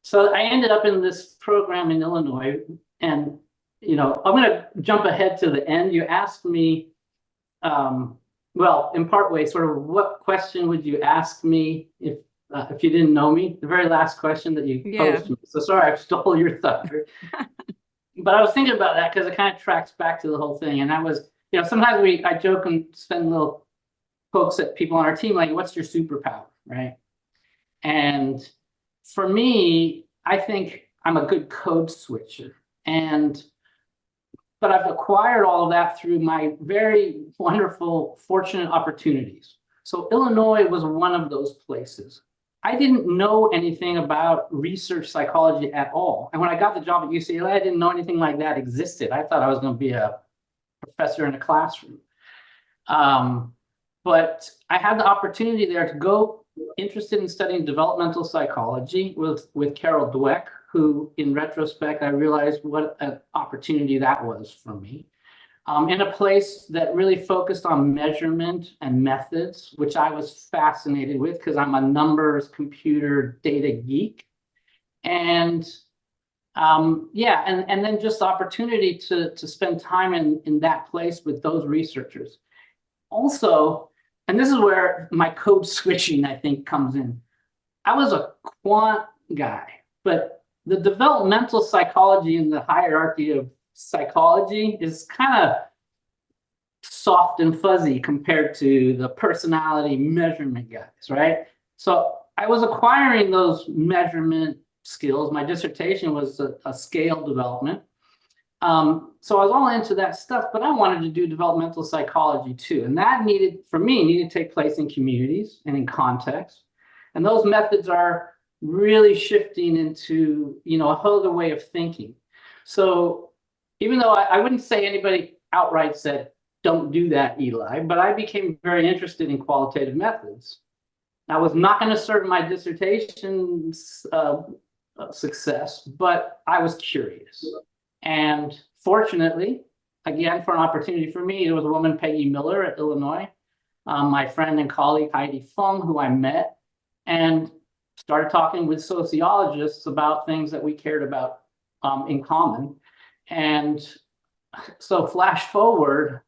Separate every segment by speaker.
Speaker 1: So I ended up in this program in Illinois, and I'm going to jump ahead to the end. You asked me, well, in part way, sort of what question would you ask me if you didn't know me? The very last question that you posed to me. So sorry, I stole your thunder. But I was thinking about that because it kind of tracks back to the whole thing. And that was, sometimes I joke and spend little pokes at people on our team, like, what's your superpower, right? And for me, I think I'm a good code switcher. But I've acquired all of that through my very wonderful, fortunate opportunities. So Illinois was one of those places. I didn't know anything about research psychology at all. And when I got the job at UCLA, I didn't know anything like that existed. I thought I was going to be a professor in a classroom. But I had the opportunity there to go interested in studying developmental psychology with Carol Dweck, who in retrospect, I realized what an opportunity that was for me. In a place that really focused on measurement and methods, which I was fascinated with because I'm a numbers, computer, data geek. And and then just the opportunity to spend time in that place with those researchers. Also, and this is where my code switching, I think, comes in. I was a quant guy, but the developmental psychology in the hierarchy of psychology is kind of soft and fuzzy compared to the personality measurement guys, right? So I was acquiring those measurement skills. My dissertation was a scale development. So I was all into that stuff, but I wanted to do developmental psychology too. And that needed to take place in communities and in context. And those methods are really shifting into, a whole other way of thinking. So even though I wouldn't say anybody outright said, don't do that, Eli, but I became very interested in qualitative methods. I was not going to serve my dissertation success, but I was curious. And fortunately, again, for an opportunity for me, it was a woman, Peggy Miller at Illinois, my friend and colleague, Heidi Fung, who I met, and started talking with sociologists about things that we cared about in common. And so flash forward,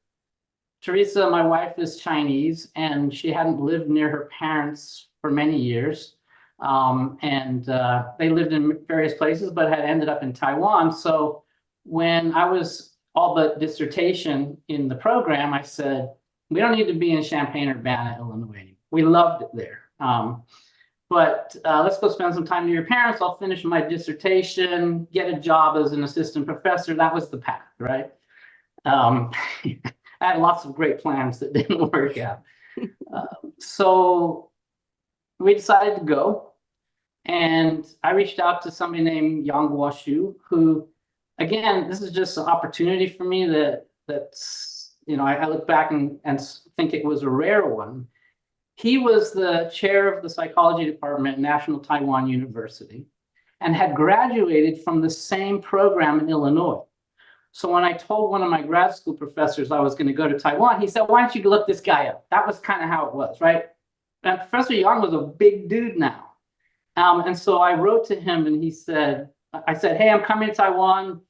Speaker 1: Teresa, my wife, is Chinese, and she hadn't lived near her parents for many years. They lived in various places, but had ended up in Taiwan. So when I was all but dissertation in the program, I said, we don't need to be in Champaign-Urbana, Illinois. We loved it there. But let's go spend some time near your parents. I'll finish my dissertation, get a job as an assistant professor. That was the path, right? I had lots of great plans that didn't work out. So we decided to go. And I reached out to somebody named Yang Guoshu, who, again, this is just an opportunity for me that's, I look back and think it was a rare one. He was the chair of the psychology department at National Taiwan University and had graduated from the same program in Illinois. So when I told one of my grad school professors I was going to go to Taiwan, he said, why don't you look this guy up? That was kind of how it was, right? And Professor Yang was a big dude now. And so I wrote to him and I said, hey, I'm coming to Taiwan.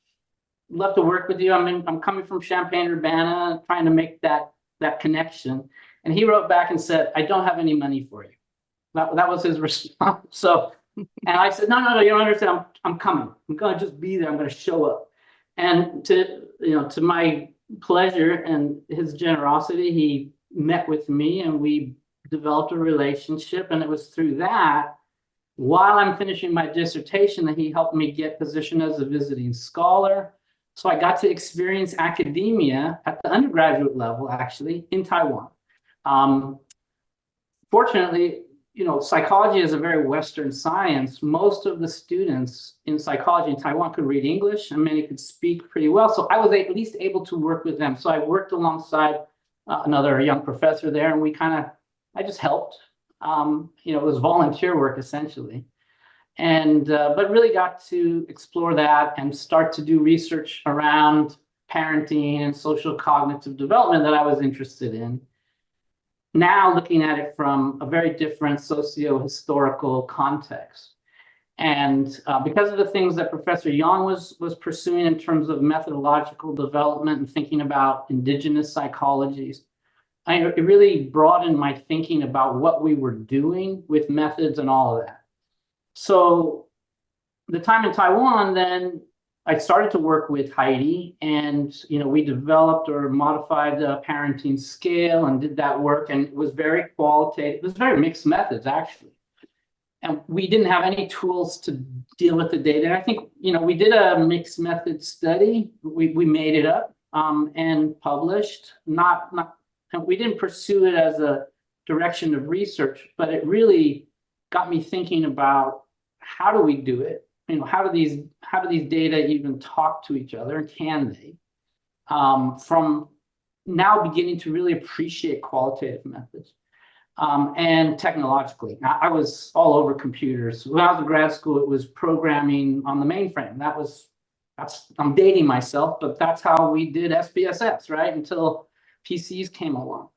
Speaker 1: Love to work with you. I'm coming from Champaign-Urbana, trying to make that connection. And he wrote back and said, I don't have any money for you. That was his response. So, and I said, no, you don't understand. I'm coming. I'm going to just be there. I'm going to show up. And to my pleasure and his generosity, he met with me and we developed a relationship. And it was through that, while I'm finishing my dissertation, that he helped me get positioned as a visiting scholar. So I got to experience academia at the undergraduate level, actually, in Taiwan. Fortunately, psychology is a very Western science. Most of the students in psychology in Taiwan could read English and many could speak pretty well. So I was at least able to work with them. So I worked alongside another young professor there, and I just helped. It was volunteer work essentially. But really got to explore that and start to do research around parenting and social cognitive development that I was interested in. Now looking at it from a very different socio-historical context. And because of the things that Professor Yang was pursuing in terms of methodological development and thinking about indigenous psychologies, it really broadened my thinking about what we were doing with methods and all of that. So the time in Taiwan, then I started to work with Heidi, and we developed or modified the parenting scale and did that work, and it was very qualitative. It was very mixed methods, actually. And we didn't have any tools to deal with the data. And I think, we did a mixed method study. We made it up and published. And we didn't pursue it as a direction of research, but it really got me thinking about how do we do it? How do these data even talk to each other, and can they? From now beginning to really appreciate qualitative methods. And technologically, I was all over computers. When I was in grad school, it was programming on the mainframe. I'm dating myself, but that's how we did SPSS, right? Until PCs came along.